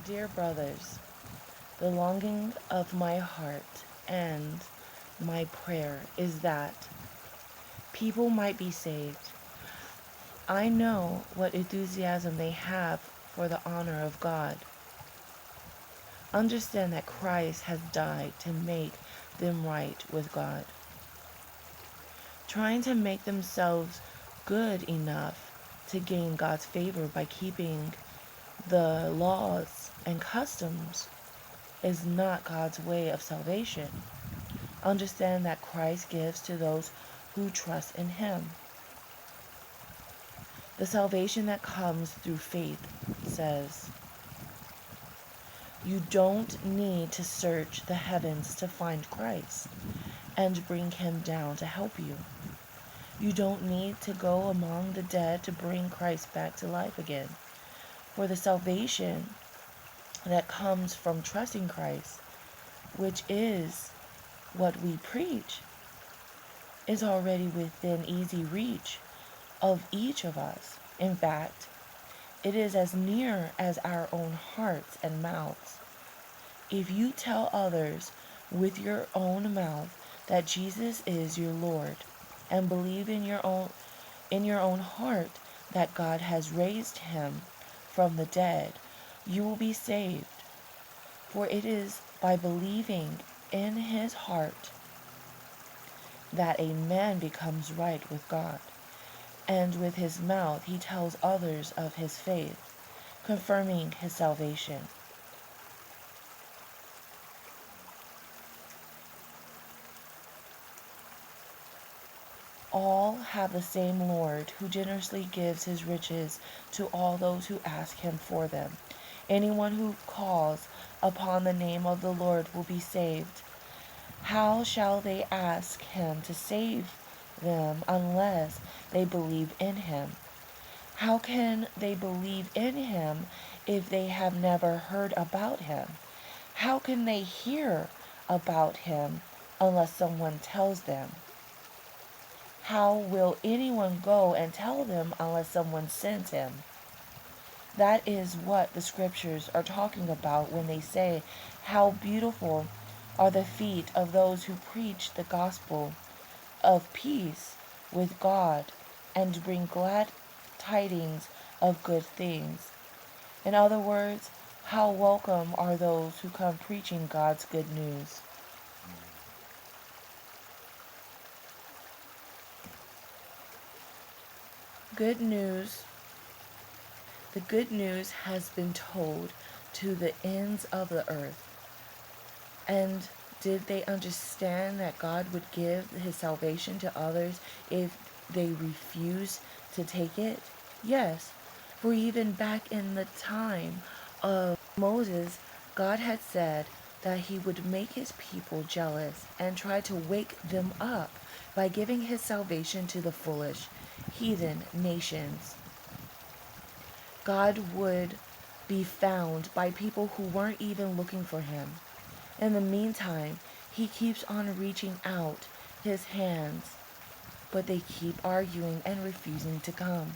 Dear brothers, the longing of my heart and my prayer is that people might be saved. I know what enthusiasm they have for the honor of God. Understand that Christ has died to make them right with God. Trying to make themselves good enough to gain God's favor by keeping the laws and customs is not God's way of salvation. Understand that Christ gives to those who trust in Him. The salvation that comes through faith says, you don't need to search the heavens to find Christ and bring Him down to help you. You don't need to go among the dead to bring Christ back to life again. For the salvation that comes from trusting Christ, which is what we preach, is already within easy reach of each of us. In fact, it is as near as our own hearts and mouths. If you tell others with your own mouth that Jesus is your Lord and believe in your own heart that God has raised Him from the dead, you will be saved. For it is by believing in his heart that a man becomes right with God, and with his mouth he tells others of his faith, confirming his salvation. All have the same Lord, who generously gives his riches to all those who ask him for them. Anyone who calls upon the name of the Lord will be saved. How shall they ask him to save them unless they believe in him? How can they believe in him if they have never heard about him? How can they hear about him unless someone tells them? How will anyone go and tell them unless someone sends him? That is what the scriptures are talking about when they say, how beautiful are the feet of those who preach the gospel of peace with God and bring glad tidings of good things. In other words, how welcome are those who come preaching God's good news. Good news. The good news has been told to the ends of the earth. And did they understand that God would give his salvation to others if they refuse to take it? Yes, for even back in the time of Moses, God had said that he would make his people jealous and try to wake them up by giving his salvation to the foolish, heathen nations. God would be found by people who weren't even looking for him. In the meantime, he keeps on reaching out his hands, but they keep arguing and refusing to come.